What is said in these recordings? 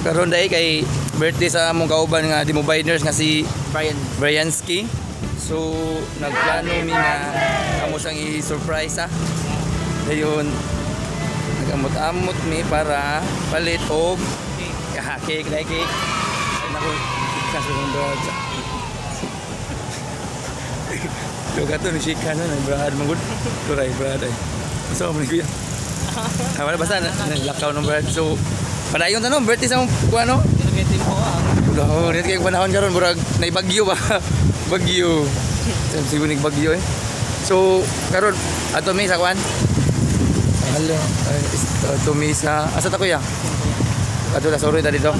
karon day kay birthday sa among kauban nga Demo Binders nga si Brianski. So nagplano mi nga amo siyang i-surprise ha. Dayon nagamot-amot mi para palit og cake like cake. Nako kaso ng brad. Joga to ni Shika na brad mangud. Turay brad ay. So mo ni wala basta nalakaw ng brad. So padayon tanong birthday sa ano? Kinamitin po Udah, rin kayo panahon karon murag naibagyo ba? Bagyo. Siguro bagyo eh. So karon ato mi sa kwan. Hello. Ato mi sa asa ta kuya? Ato la sorry ta dito.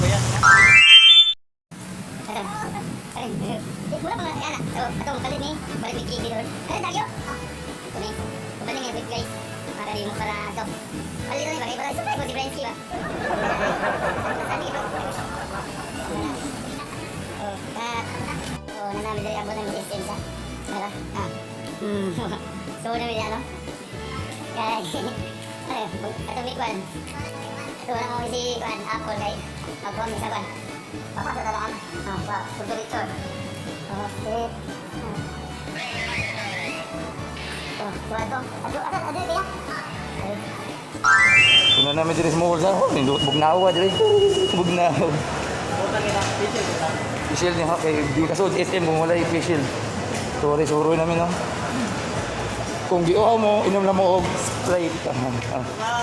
Atong kalit ni balik ni Kiki doon. Kaya tayo. Kuni. Kapaling ni guys. Makali mo para to. Balik ni bagay para sa ko si Brian ba. Oh, nana dari abot ng SM sa. Mara. Ah. So na mi ano. Kaya ato mi kwan. Ato na mo si kwan Apple kay. Ako mi sa kwan. Papa sa dalaan. Ah, pa. Punto Victor. Okay. Oh, tuwato. Ada kaya? Kuna namin diri sa mall sa bugnaw diri. Bugnaw. Facial ni ha kay di kasod SM mo wala facial. Sorry suroy namin no. Kung giuhaw mo inom na mo og Sprite.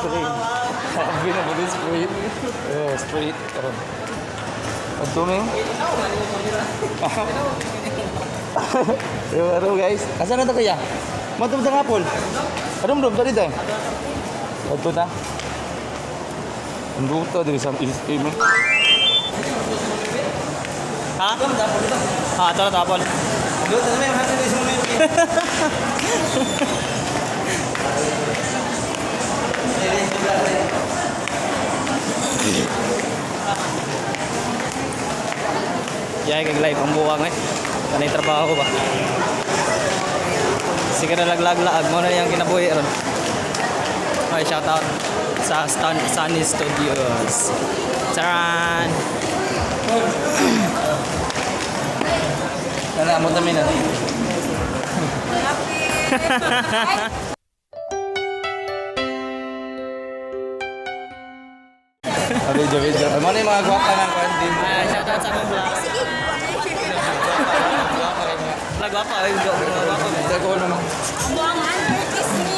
Sprite. Bina mo din Sprite. Sprite. At tuming. Yo guys, asa na to kuya? Matum sa apple. Adum tadi tay. Ato ta. Anduta diri sa SM. Ha? Ha, ito na tapon. Doon sa may hati diri sa mga. Yay, kag live ang buwang eh. Kanay trabaho ba? Sige na laglag-laag mo na yung kinabuhi ron. Okay, shout out sa Sunny Studios. Charan! Kana mo tamin na. Video. Ano yung mga gwapa ng kantin? Shout out sa mga vlog. Vlog gwapa, ay gwapa. Ito ko naman.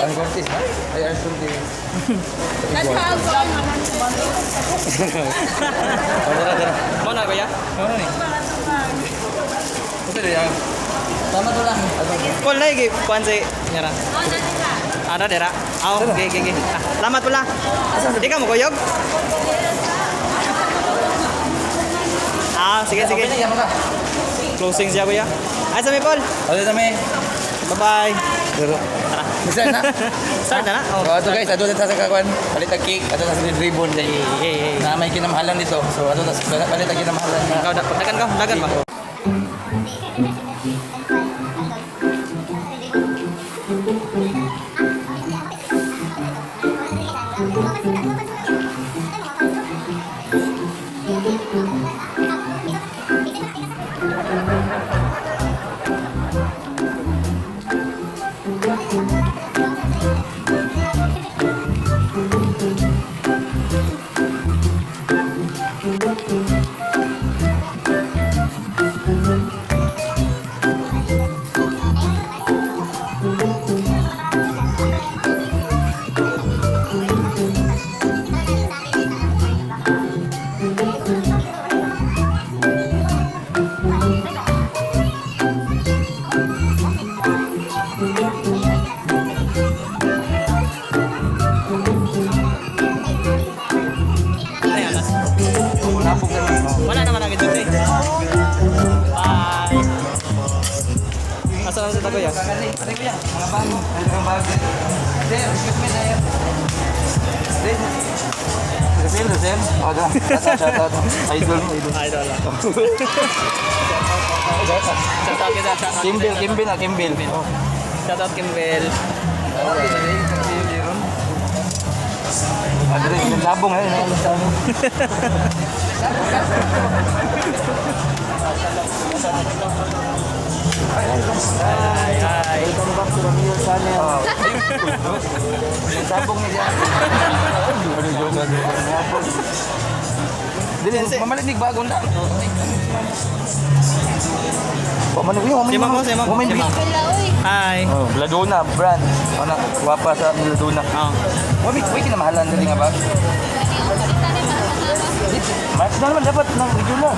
Ang Cortis ha? Ay, ang Cortis. Tara. Mau na kuya? Ano ni? Ito rin tama to lang. Call lagi kuan si nyara. Ada dera. Aw, ge. Lamat pula. Di ka mo kuyog? Sige. Closing siya kuya. Ay sa mi Paul. Ano kami? Bye-bye. Duro. Tara. Bisa na. Start na na. Oh, ito guys, ato sa kakuan. Palit ang cake, ato sa ribbon dyan. Na may kinamahalan dito. So ato sa palit ang kinamahalan. Kau dagan ba? Wala naman ang ito eh. Bye. Asa na sa tago ya? Ate kuya, mga bag. Mga bag. Ate, equipment na yan. Ate. Refill, Sam. O, doon. Shout out. Idol. Idol. Shout out kita. Kimbel. Shout out Kimbel. Adre, yung sabong eh. Yung sabong. Hi, hi. Welcome back to Ramil Channel. Yung sabong niya. Dili, mamalinig bagong na. Sima mo, sima mo. Sima. Hi. Oh, Bladona brand. Ano, wapa sa Bladona. Oh. Wait, kinamahalan dali nga ba? Mas na naman dapat ng regular.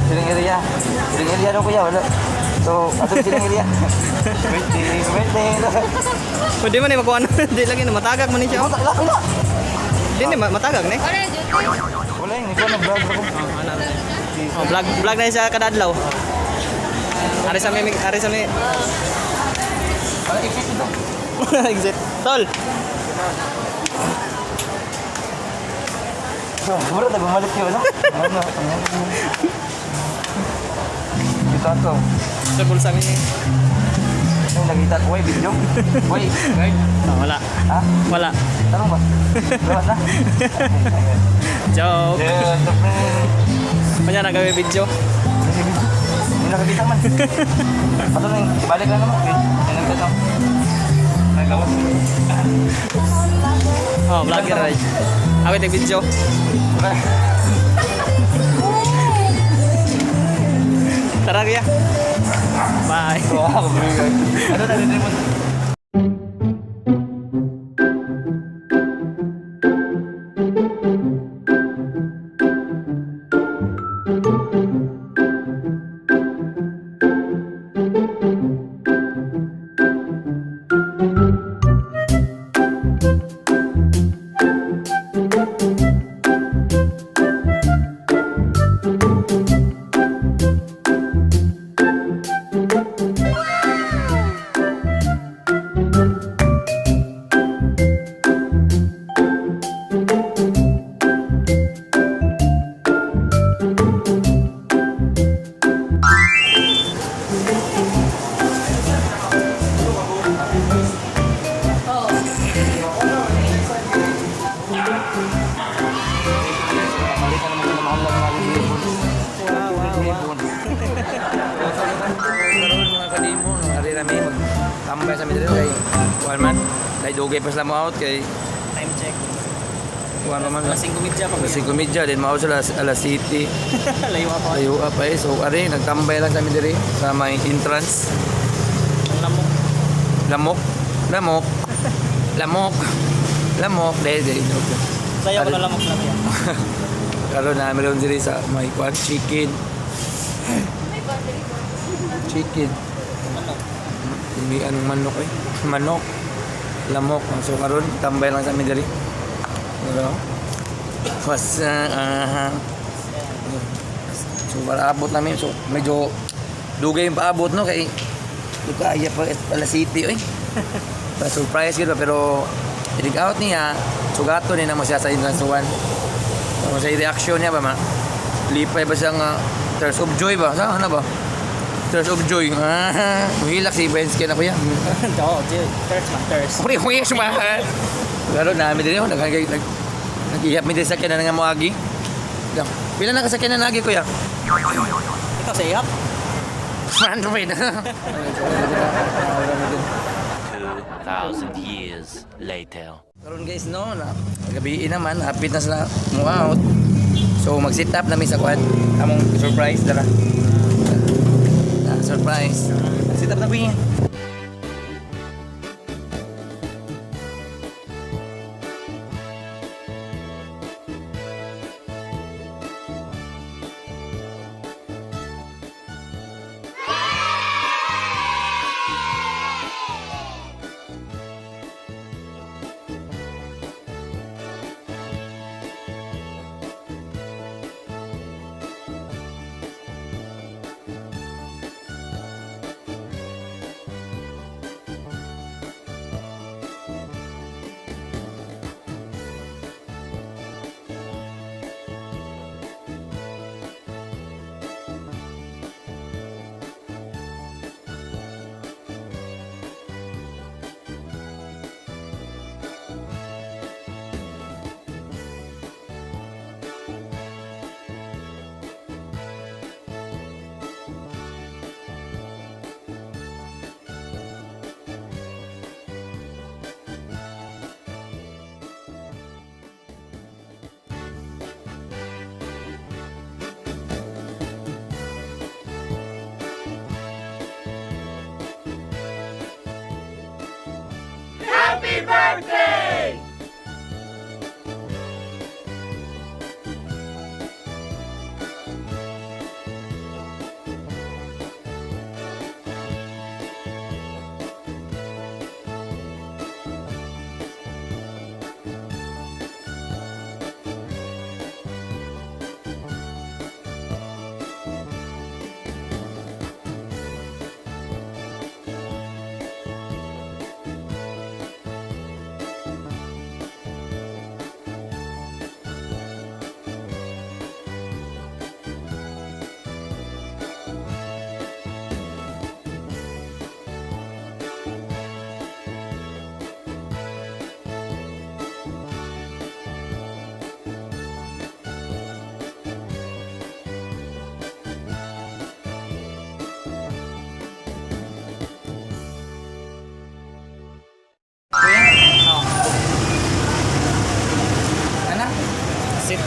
Siling area. Siling area daw kuya, wala. So, ato siling area. Wait. Pwede mo na makuha na. Di lagi na matagak mo ni siya. Wala. Di na matagak ni. Wala yung ikaw na vlog ako. Oh, vlog na siya kada adlaw. Ari sa may Wala exit ito. exit. Tol. So, siguro na bumalik yun, ano? Ano? Dito ako. Sa bulsa mi. Yung nakita ko, video. Uy, guys. Oh, wala. Ha? Wala. Tanong ba? Lawas na? Joke. Yeah, Kanya nagawa video. Hindi nakakita man. Ato na yung balik lang naman. Yung nagtatang. Nagawas. Oh, vlogger right. Ako yung video. Tara kuya. Bye. Wow, ano na din mo? Karoon mga kadimo, hari rami magtambay sa midro kay kuan man. Dai dugay pa sila mo out kay Time check. kuan man. Alas 5:30 pa. Kasi komedya din mao sila alas city. Layo ako. Layo pa eh. So ari nagtambay lang sa midro sa may entrance. Ang lamok. Lamok. Dai. Sayo ko na lamok lang yan. Karoon na meron diri sa may kuan chicken. Hindi anong manok eh. Manok. Lamok. So karon tambay lang sa amin diri. Pero so para abot namin. So medyo dugay yung paabot no kay kaya pa pala city eh. Pa surprise gito pero i-dig out niya. Sugato ni na mo siya sa entrance one. So sa reaction niya ba ma? Lipay ba siyang tears of joy ba? Sa ano ba? Tears of joy. Muhilak si Bensky na ko yan. Oo, thirst man, thirst. Pre, huyas ba? Pero namin din yun. Nag-ihap mi din sa kanya nga mo agi. Pila na kasakyan na agi kuya? Ikaw sa ihap? Android. 2,000 years later. Karon guys no, gabi naman, hapit na sila mo out. So mag-sit up namin sa kuan. Among surprise dara. Surprise. Sit up na po yan.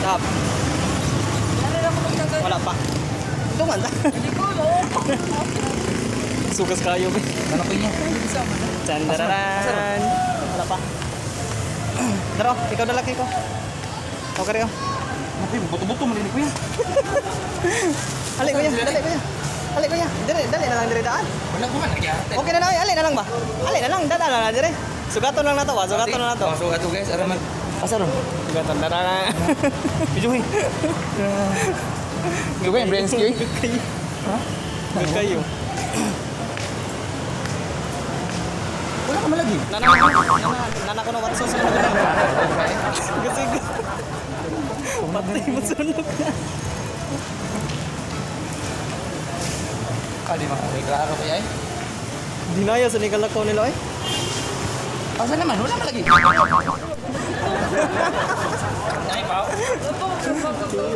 Tap. Wala pa. Tungan ta. Sukas kayo ba? Ano ko niya? Chandararan. Wala pa. Daro, ikaw na laki ko. Okay rin. Napi, buto-buto marinig ko yan. Ali kuya, dali kuya. Ali kuya. Dali na lang dire daan. Wala ko man nagyate. Okay na lang, ali na lang ba? Ali na lang, dada na dire. Sugaton lang na to, sugaton lang na to. Sugat to guys, araman. Asa ron? Sugaton na na. Bijuhin. Gawin yung brains kayo. Ha? Good kayo. Wala ka malagi. Nana ko na watso sa mga. Kasi patay mo sunog na. Di makaklaro kaya eh. Dinaya sa nikalakaw nila eh. Asa naman, wala malagi.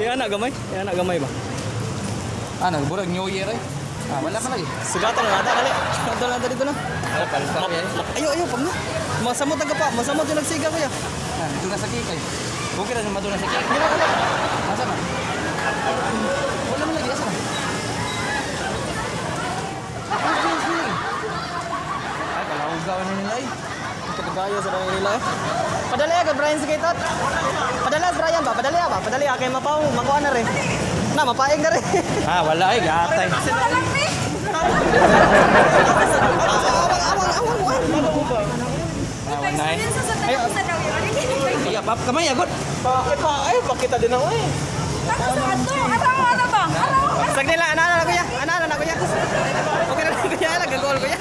Yan na gamay ba? Nagburag New Year eh. Wala malagi. Sugatan na nata dali. Sugatan na dito na. Palpa ko yan. Ayo pag na. Masamot taga pa, masamot yung nagsiga kuya. Dito na sa kikay. Okay na naman doon na sa kikay. Gila dali. Asa man? Wala malagi, asa man? Ay, kalawagaw na nila eh. Kagaya sa dami nila eh. Padali agad Brian sa kitot. Padali Brian ba? Padali kay mapaw, makuha na rin. Na, mapaig na rin. Wala eh, gatay. Awang na eh. Iya, pap kamay agad. Bakit din ako eh. Sagdi lang, ana na kuya. Okay na kuya, nag-goal kuya.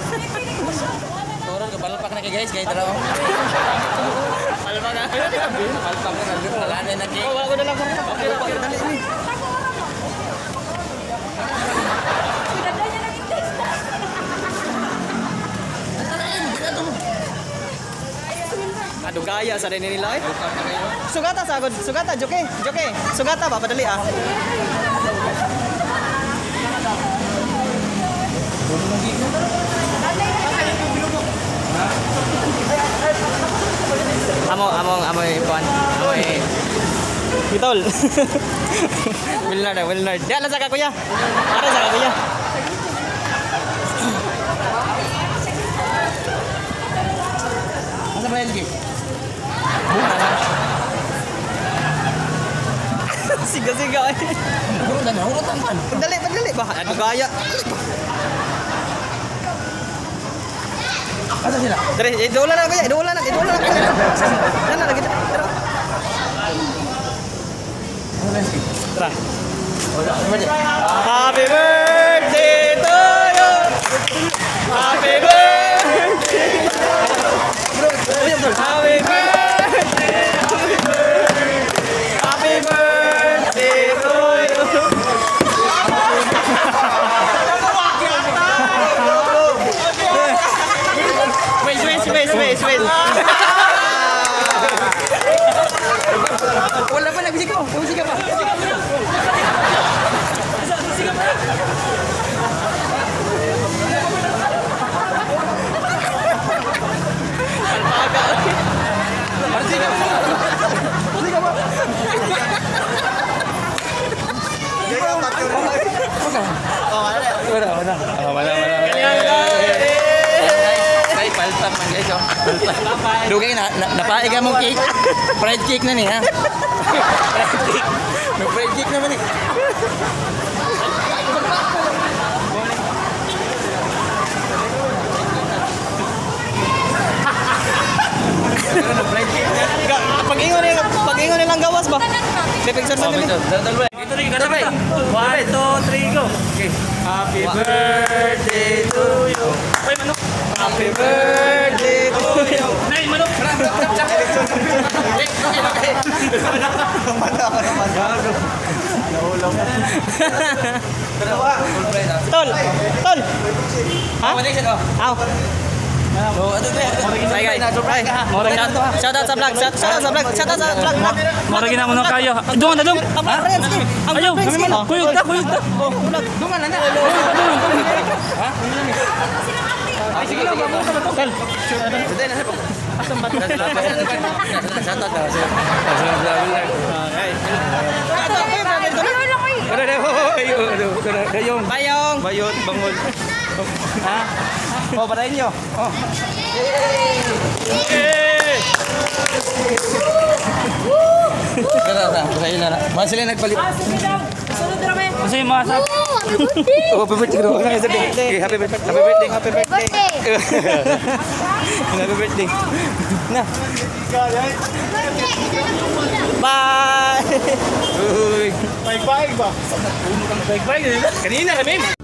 Turun ke palpak na kay guys, kay tara. Palpak na. Palpak na dito, wala na na kay. Wala ko na lang. Okay, dali ni. Aduh gaya sa rin nila eh. Sugata sagod, sugata joke. Sugata ba padali ah. Amo ikuan. Bitol. Wilnard. Ya lang sa kuya. Para sa kuya. Asa ba LG? Siga eh. Urutan man. Padali ba? Aduh gaya. Asa sila? Dari idola na kuya, idola na. Nana lagi. Tara. Tara. Happy birthday to you. Happy birthday. Happy birthday. Happy birthday to you. Wait. Wala pa nagbisik mo. Nagbisik ka pa. Wala. Ay, palpak man guys, oh. Palpak. Dugay na napaig mong cake. Fried cake na ni ha. Fried cake. May fried cake naman eh. Pag-ingon nilang gawas ba? Pipicture sa nila. Ito rin, ganda ba eh? 1, 2, 3, go. Okay. Happy birthday to you. Ay, manok. Happy birthday to you. Nay, manok. Tol. Ha? Aw. Bye guys. Shout out sa vlog. Mara gina mo na kayo. Dungan na dong. Ayaw, kuyog ta. Dungan na. Ha? Sige lang, tol. itong bato. Shoutout na. Dayong. Bayong. Bayot, bangol. Ha? Oh, patayin nyo. Oh. Tara, patayin na. Mahal sila nagpalit. Kasi yung mga sap. Oh, happy birthday. Happy birthday. Happy birthday. Happy birthday. Happy birthday. Na. Bye! Uy. Bye-bye. Kanina kami.